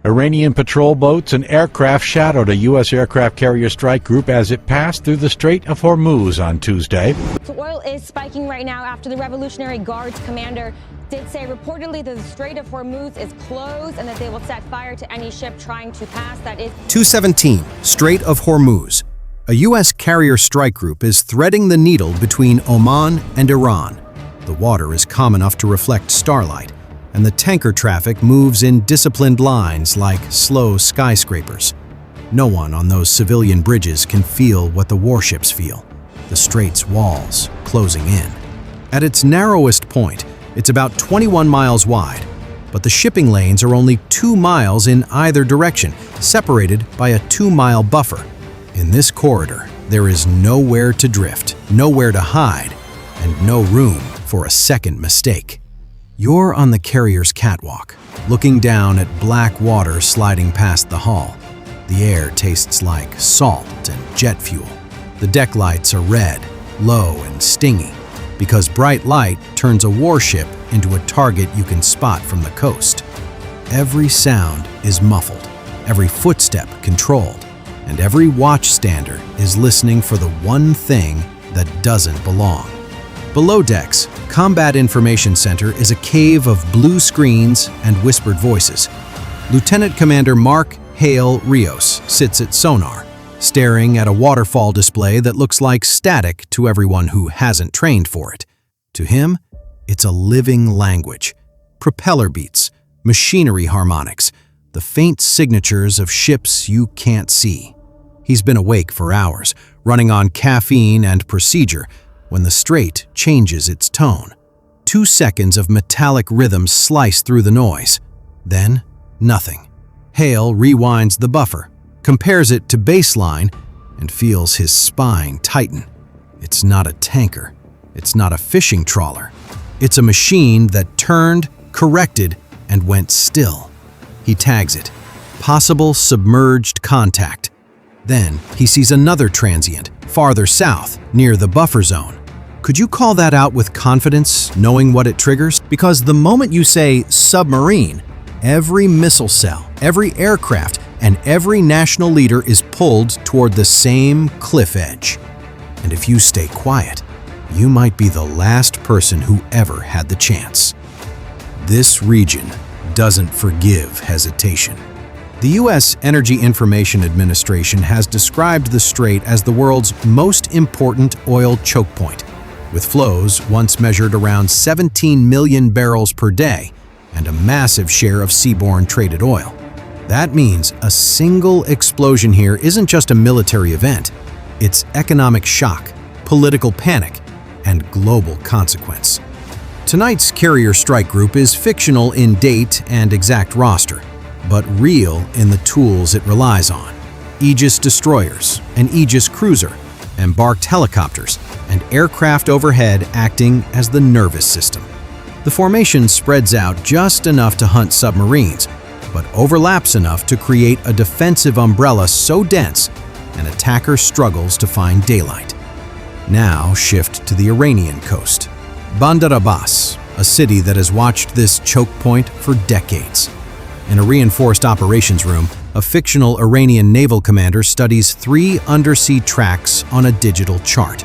Iranian patrol boats and aircraft shadowed a U.S. aircraft carrier strike group as it passed through the Strait of Hormuz on Tuesday. So oil is spiking right now after the Revolutionary Guard's commander did say reportedly that the Strait of Hormuz is closed and that they will set fire to any ship trying to pass. That is 217, Strait of Hormuz. A U.S. carrier strike group is threading the needle between Oman and Iran. The water is calm enough to reflect starlight, and the tanker traffic moves in disciplined lines like slow skyscrapers. No one on those civilian bridges can feel what the warships feel, the strait's walls closing in. At its narrowest point, it's about 21 miles wide, but the shipping lanes are only 2 miles in either direction, separated by a 2-mile buffer. In this corridor, there is nowhere to drift, nowhere to hide, and no room for a second mistake. You're on the carrier's catwalk, looking down at black water sliding past the hull. The air tastes like salt and jet fuel. The deck lights are red, low and stingy, because bright light turns a warship into a target you can spot from the coast. Every sound is muffled, every footstep controlled, and every watchstander is listening for the one thing that doesn't belong. Below decks, Combat Information Center is a cave of blue screens and whispered voices. Lieutenant Commander Mark Hale Rios sits at sonar, staring at a waterfall display that looks like static to everyone who hasn't trained for it. To him, it's a living language. Propeller beats, machinery harmonics, the faint signatures of ships you can't see. He's been awake for hours, running on caffeine and procedure, when the strait changes its tone. 2 seconds of metallic rhythm slice through the noise. Then, nothing. Hale rewinds the buffer, compares it to baseline, and feels his spine tighten. It's not a tanker. It's not a fishing trawler. It's a machine that turned, corrected, and went still. He tags it. Possible submerged contact. Then he sees another transient, farther south, near the buffer zone. Could you call that out with confidence, knowing what it triggers? Because the moment you say submarine, every missile cell, every aircraft, and every national leader is pulled toward the same cliff edge. And if you stay quiet, you might be the last person who ever had the chance. This region doesn't forgive hesitation. The U.S. Energy Information Administration has described the strait as the world's most important oil choke point, with flows once measured around 17 million barrels per day and a massive share of seaborne traded oil. That means a single explosion here isn't just a military event, it's economic shock, political panic, and global consequence. Tonight's carrier strike group is fictional in date and exact roster, but real in the tools it relies on. Aegis destroyers, an Aegis cruiser, embarked helicopters, and aircraft overhead acting as the nervous system. The formation spreads out just enough to hunt submarines, but overlaps enough to create a defensive umbrella so dense an attacker struggles to find daylight. Now shift to the Iranian coast. Bandar Abbas, a city that has watched this choke point for decades. In a reinforced operations room, a fictional Iranian naval commander studies 3 undersea tracks on a digital chart.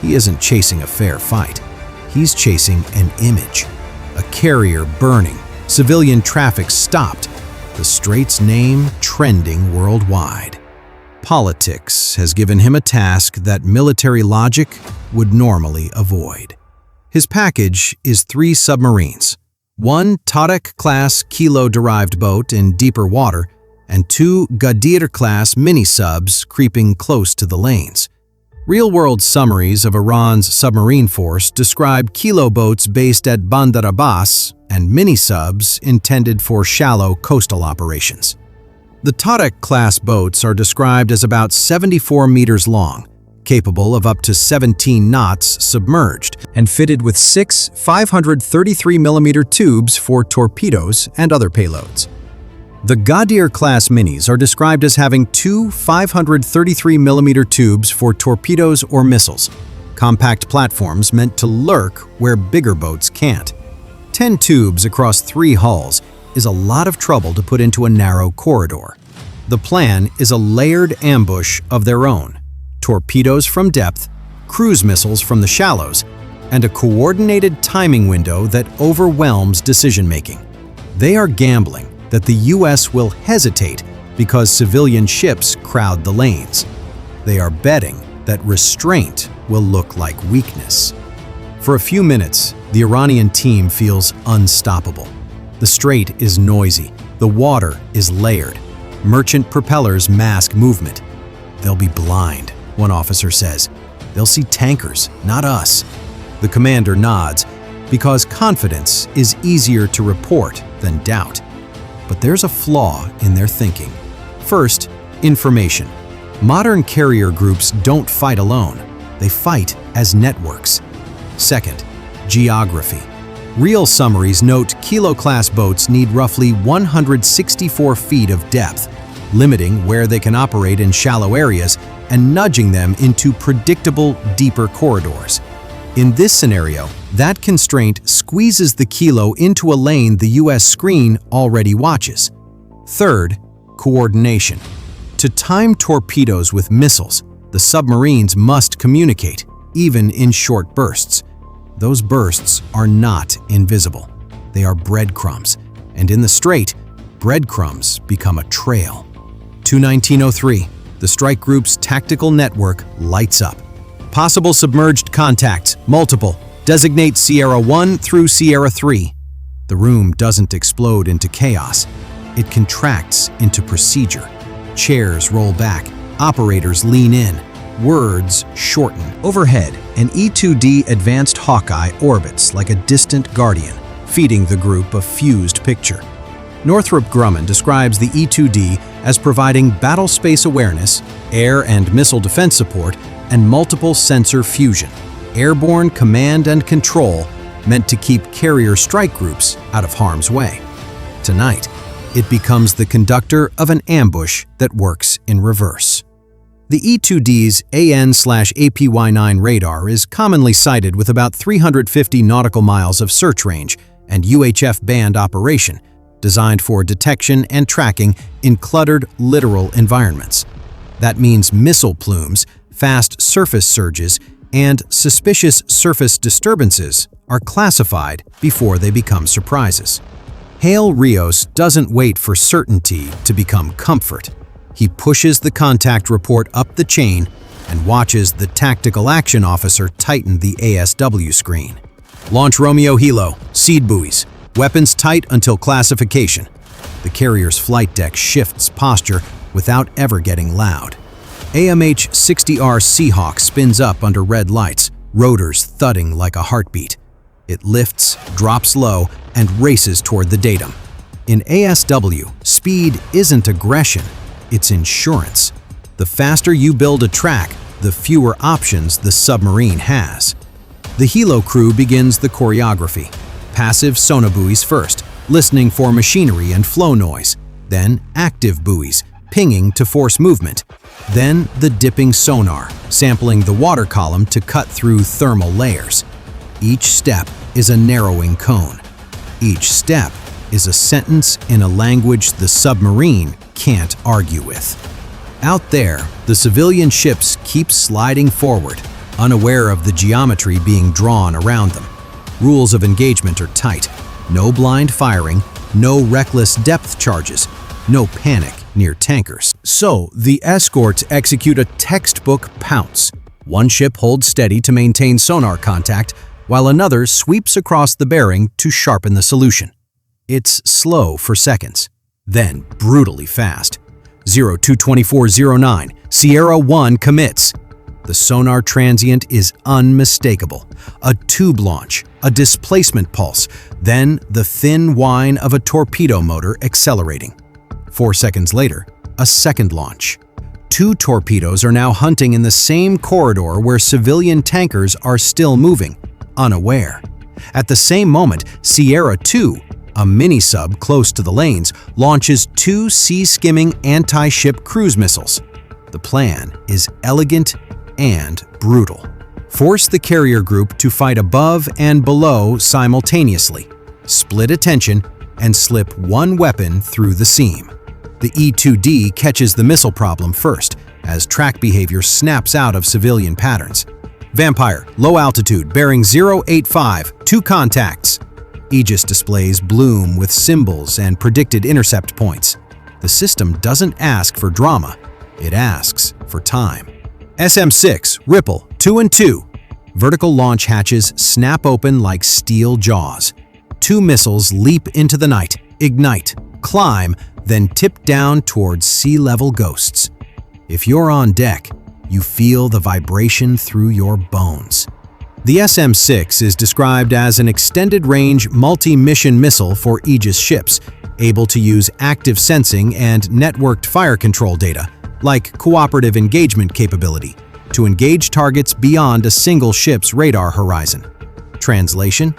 He isn't chasing a fair fight. He's chasing an image. A carrier burning, civilian traffic stopped, the strait's name trending worldwide. Politics has given him a task that military logic would normally avoid. His package is 3 submarines, 1 Tariq-class Kilo-derived boat in deeper water, and 2 Ghadir-class mini-subs creeping close to the lanes. Real-world summaries of Iran's submarine force describe Kilo boats based at Bandar Abbas and mini-subs intended for shallow coastal operations. The Tariq-class boats are described as about 74 meters long, capable of up to 17 knots submerged, and fitted with 6 533mm tubes for torpedoes and other payloads. The Ghadir-class minis are described as having 2 533mm tubes for torpedoes or missiles, compact platforms meant to lurk where bigger boats can't. 10 tubes across 3 hulls is a lot of trouble to put into a narrow corridor. The plan is a layered ambush of their own: torpedoes from depth, cruise missiles from the shallows, and a coordinated timing window that overwhelms decision-making. They are gambling that the U.S. will hesitate because civilian ships crowd the lanes. They are betting that restraint will look like weakness. For a few minutes, the Iranian team feels unstoppable. The strait is noisy, the water is layered, merchant propellers mask movement. "They'll be blind," one officer says. "They'll see tankers, not us." The commander nods, because confidence is easier to report than doubt. But there's a flaw in their thinking. First, information. Modern carrier groups don't fight alone. They fight as networks. Second, geography. Real summaries note Kilo-class boats need roughly 164 feet of depth, limiting where they can operate in shallow areas and nudging them into predictable, deeper corridors. In this scenario, that constraint squeezes the Kilo into a lane the U.S. screen already watches. Third, coordination. To time torpedoes with missiles, the submarines must communicate, even in short bursts. Those bursts are not invisible. They are breadcrumbs, and in the strait, breadcrumbs become a trail. 1903, the strike group's tactical network lights up. Possible submerged contacts, multiple. Designate Sierra 1 through Sierra 3. The room doesn't explode into chaos. It contracts into procedure. Chairs roll back. Operators lean in. Words shorten. Overhead, an E-2D Advanced Hawkeye orbits like a distant guardian, feeding the group a fused picture. Northrop Grumman describes the E-2D as providing battle space awareness, air and missile defense support, and multiple sensor fusion, airborne command and control meant to keep carrier strike groups out of harm's way. Tonight, it becomes the conductor of an ambush that works in reverse. The E-2D's AN/APY-9 radar is commonly sighted with about 350 nautical miles of search range and UHF band operation, designed for detection and tracking in cluttered littoral environments. That means missile plumes, fast surface surges, and suspicious surface disturbances are classified before they become surprises. Hale Rios doesn't wait for certainty to become comfort. He pushes the contact report up the chain and watches the tactical action officer tighten the ASW screen. Launch Romeo Hilo, seed buoys, weapons tight until classification. The carrier's flight deck shifts posture without ever getting loud. AMH-60R Seahawk spins up under red lights, rotors thudding like a heartbeat. It lifts, drops low, and races toward the datum. In ASW, speed isn't aggression, it's insurance. The faster you build a track, the fewer options the submarine has. The Hilo crew begins the choreography. Passive sonobuoys first, listening for machinery and flow noise. Then active buoys, pinging to force movement. Then the dipping sonar, sampling the water column to cut through thermal layers. Each step is a narrowing cone. Each step is a sentence in a language the submarine can't argue with. Out there, the civilian ships keep sliding forward, unaware of the geometry being drawn around them. Rules of engagement are tight. No blind firing, no reckless depth charges, no panic near tankers. So, the escorts execute a textbook pounce. One ship holds steady to maintain sonar contact, while another sweeps across the bearing to sharpen the solution. It's slow for seconds, then brutally fast. 022409, Sierra 1 commits. The sonar transient is unmistakable. A tube launch, a displacement pulse, then the thin whine of a torpedo motor accelerating. 4 seconds later, a second launch. 2 torpedoes are now hunting in the same corridor where civilian tankers are still moving, unaware. At the same moment, Sierra 2, a mini-sub close to the lanes, launches 2 sea-skimming anti-ship cruise missiles. The plan is elegant and brutal. Force the carrier group to fight above and below simultaneously. Split attention, and slip one weapon through the seam. The E-2D catches the missile problem first, as track behavior snaps out of civilian patterns. Vampire, low altitude, bearing 085, 2 contacts. Aegis displays bloom with symbols and predicted intercept points. The system doesn't ask for drama, it asks for time. SM-6, Ripple, 2 and 2. Vertical launch hatches snap open like steel jaws. 2 missiles leap into the night, ignite, climb, then tip down towards sea-level ghosts. If you're on deck, you feel the vibration through your bones. The SM-6 is described as an extended-range multi-mission missile for Aegis ships, able to use active sensing and networked fire control data, like cooperative engagement capability, to engage targets beyond a single ship's radar horizon. Translation: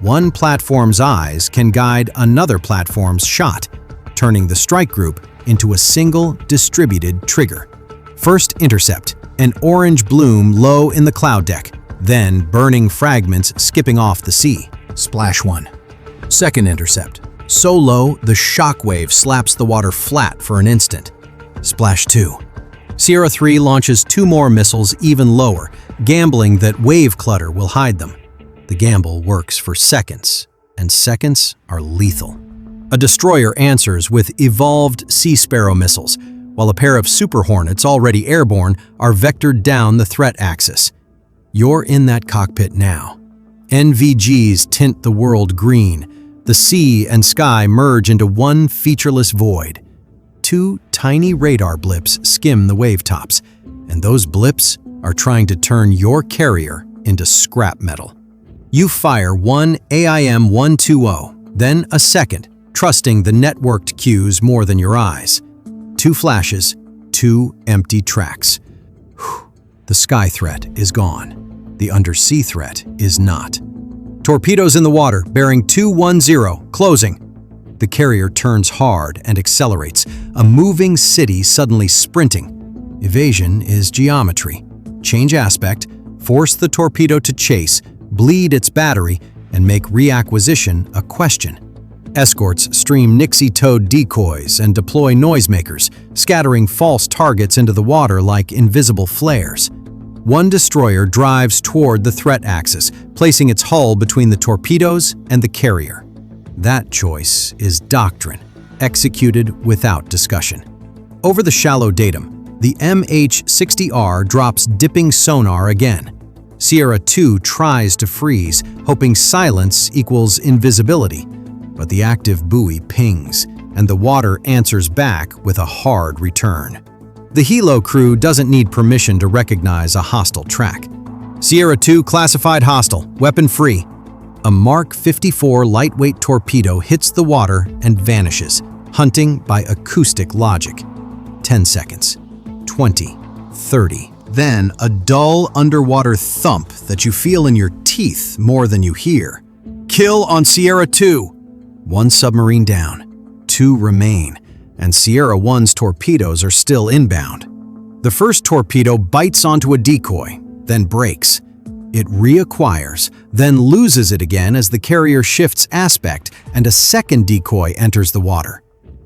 one platform's eyes can guide another platform's shot, turning the strike group into a single distributed trigger. First intercept, an orange bloom low in the cloud deck, then burning fragments skipping off the sea. Splash 1. Second intercept, so low the shockwave slaps the water flat for an instant. Splash 2. Sierra 3 launches 2 more missiles even lower, gambling that wave clutter will hide them. The gamble works for seconds, and seconds are lethal. A destroyer answers with evolved Sea Sparrow missiles, while a pair of Super Hornets already airborne are vectored down the threat axis. You're in that cockpit now. NVGs tint the world green. The sea and sky merge into one featureless void. 2 tiny radar blips skim the wavetops, and those blips are trying to turn your carrier into scrap metal. You fire one AIM-120, then a second, trusting the networked cues more than your eyes. 2 flashes, 2 empty tracks. Whew. The sky threat is gone. The undersea threat is not. Torpedoes in the water, bearing 210, closing. The carrier turns hard and accelerates, a moving city suddenly sprinting. Evasion is geometry. Change aspect, force the torpedo to chase, bleed its battery, and make reacquisition a question. Escorts stream Nixie-towed decoys and deploy noisemakers, scattering false targets into the water like invisible flares. One destroyer drives toward the threat axis, placing its hull between the torpedoes and the carrier. That choice is doctrine, executed without discussion. Over the shallow datum, the MH-60R drops dipping sonar again. Sierra 2 tries to freeze, hoping silence equals invisibility. But the active buoy pings, and the water answers back with a hard return. The helo crew doesn't need permission to recognize a hostile track. Sierra 2 classified hostile, weapon free. A Mark 54 lightweight torpedo hits the water and vanishes, hunting by acoustic logic. 10 seconds, 20, 30. Then a dull underwater thump that you feel in your teeth more than you hear. Kill on Sierra 2. 1 submarine down, 2 remain, and Sierra 1's torpedoes are still inbound. The first torpedo bites onto a decoy, then breaks. It reacquires, then loses it again as the carrier shifts aspect and a second decoy enters the water.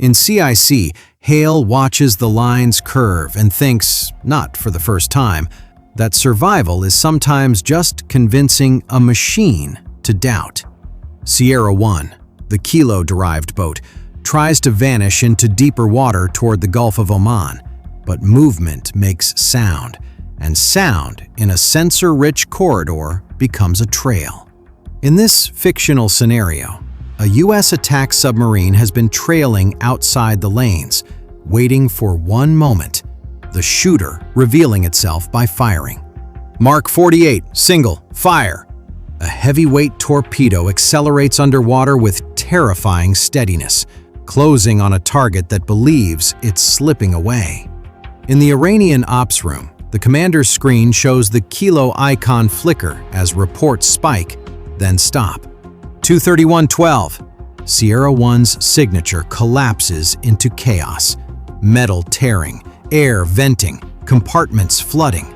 In CIC, Hale watches the lines curve and thinks, not for the first time, that survival is sometimes just convincing a machine to doubt. Sierra 1, the Kilo-derived boat, tries to vanish into deeper water toward the Gulf of Oman, but movement makes sound, and sound in a sensor-rich corridor becomes a trail. In this fictional scenario, a U.S. attack submarine has been trailing outside the lanes, waiting for one moment, the shooter revealing itself by firing. Mark 48, single, fire. A heavyweight torpedo accelerates underwater with terrifying steadiness, closing on a target that believes it's slipping away. In the Iranian ops room, the commander's screen shows the Kilo icon flicker as reports spike, then stop. 231-12. Sierra 1's signature collapses into chaos. Metal tearing, air venting, compartments flooding.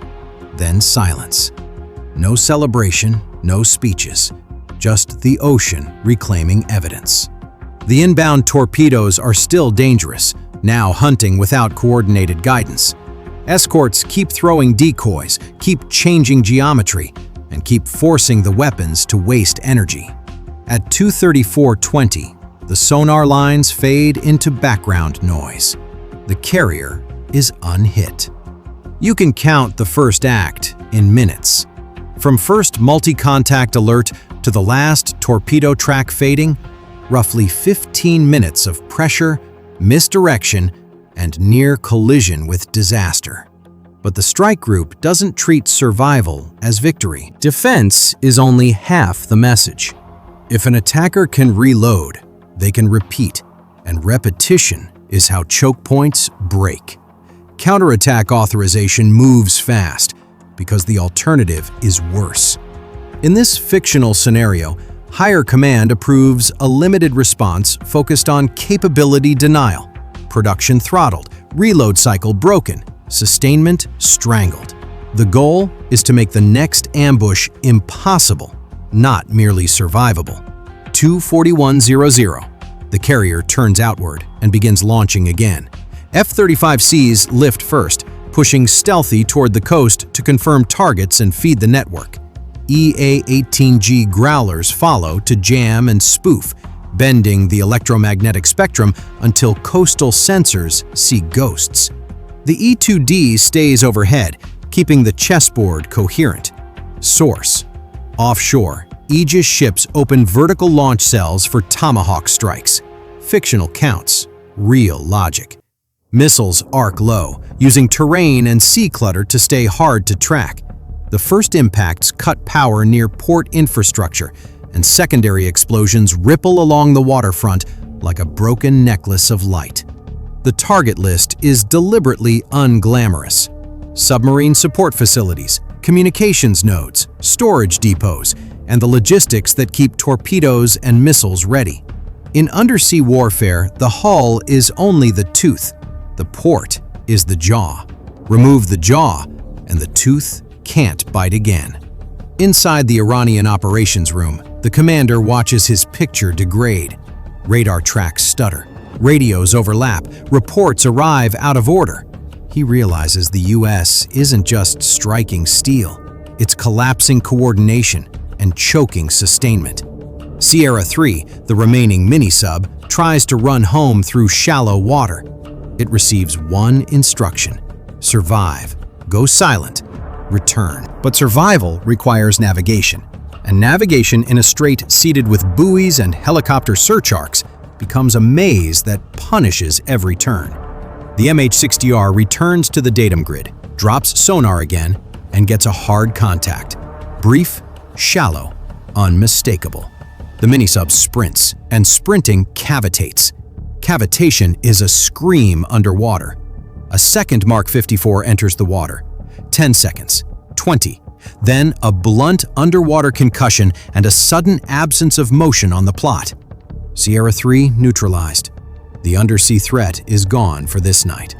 Then silence. No celebration, no speeches. Just the ocean reclaiming evidence. The inbound torpedoes are still dangerous, now hunting without coordinated guidance. Escorts keep throwing decoys, keep changing geometry, and keep forcing the weapons to waste energy. At 2:34:20, the sonar lines fade into background noise. The carrier is unhit. You can count the first act in minutes. From first multi-contact alert to the last torpedo track fading, roughly 15 minutes of pressure, misdirection, and near collision with disaster. But the strike group doesn't treat survival as victory. Defense is only half the message. If an attacker can reload, they can repeat, and repetition is how choke points break. Counterattack authorization moves fast because the alternative is worse. In this fictional scenario, higher command approves a limited response focused on capability denial, production throttled, reload cycle broken, sustainment strangled. The goal is to make the next ambush impossible, not merely survivable. 2:41:00. The carrier turns outward and begins launching again. F-35Cs lift first, pushing stealthy toward the coast to confirm targets and feed the network. EA-18G Growlers follow to jam and spoof, bending the electromagnetic spectrum until coastal sensors see ghosts. The E-2D stays overhead, keeping the chessboard coherent. Source: offshore, Aegis ships open vertical launch cells for Tomahawk strikes. Fictional counts, real logic. Missiles arc low, using terrain and sea clutter to stay hard to track. The first impacts cut power near port infrastructure, and secondary explosions ripple along the waterfront like a broken necklace of light. The target list is deliberately unglamorous. Submarine support facilities, communications nodes, storage depots, and the logistics that keep torpedoes and missiles ready. In undersea warfare, the hull is only the tooth. The port is the jaw. Remove the jaw, and the tooth can't bite again. Inside the Iranian operations room, the commander watches his picture degrade. Radar tracks stutter. Radios overlap. Reports arrive out of order. He realizes the U.S. isn't just striking steel. It's collapsing coordination and choking sustainment. Sierra 3, the remaining mini-sub, tries to run home through shallow water. It receives one instruction: survive, go silent, return. But survival requires navigation, and navigation in a strait seeded with buoys and helicopter search arcs becomes a maze that punishes every turn. The MH-60R returns to the datum grid, drops sonar again, and gets a hard contact. Brief, shallow, unmistakable. The minisub sprints, and sprinting cavitates. Cavitation is a scream underwater. A second Mark 54 enters the water. 10 seconds, 20, then a blunt underwater concussion and a sudden absence of motion on the plot. Sierra 3 neutralized. The undersea threat is gone for this night.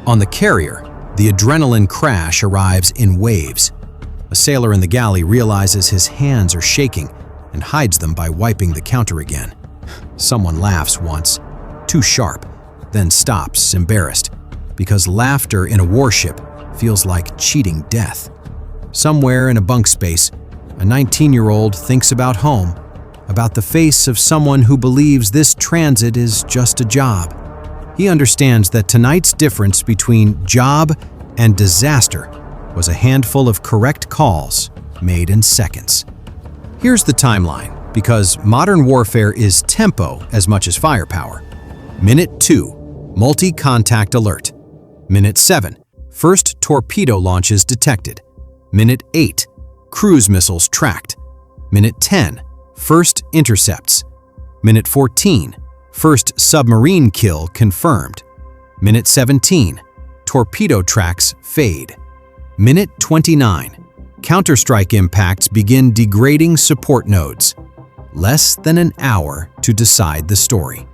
On the carrier, the adrenaline crash arrives in waves. A sailor in the galley realizes his hands are shaking and hides them by wiping the counter again. Someone laughs once, too sharp, then stops, embarrassed, because laughter in a warship feels like cheating death. Somewhere in a bunk space, a 19-year-old thinks about home, about the face of someone who believes this transit is just a job. He understands that tonight's difference between job and disaster was a handful of correct calls made in seconds. Here's the timeline, because modern warfare is tempo as much as firepower. Minute 2, multi-contact alert. Minute 7, first torpedo launches detected. Minute 8, cruise missiles tracked. Minute 10, first intercepts. Minute 14, first submarine kill confirmed. Minute 17, torpedo tracks fade. Minute 29, counterstrike impacts begin degrading support nodes. Less than an hour to decide the story.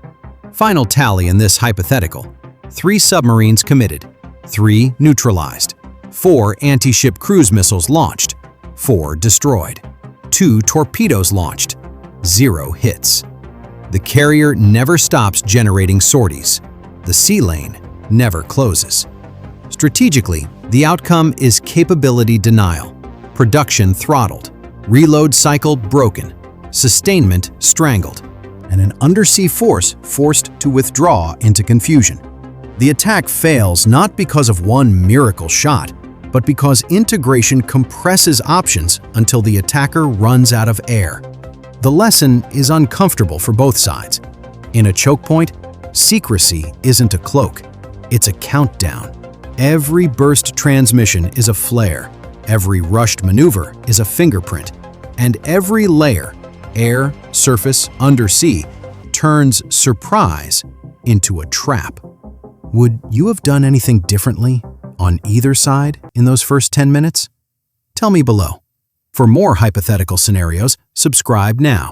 Final tally in this hypothetical: 3 submarines committed, 3 neutralized, 4 anti-ship cruise missiles launched, 4 destroyed, 2 torpedoes launched, 0 hits. The carrier never stops generating sorties. The sea lane never closes. Strategically, the outcome is capability denial, production throttled, reload cycle broken, sustainment strangled, and an undersea force forced to withdraw into confusion. The attack fails not because of one miracle shot, but because integration compresses options until the attacker runs out of air. The lesson is uncomfortable for both sides. In a choke point, secrecy isn't a cloak, it's a countdown. Every burst transmission is a flare, every rushed maneuver is a fingerprint, and every layer, air, surface, undersea, turns surprise into a trap. Would you have done anything differently on either side in those first 10 minutes? Tell me below. For more hypothetical scenarios, subscribe now.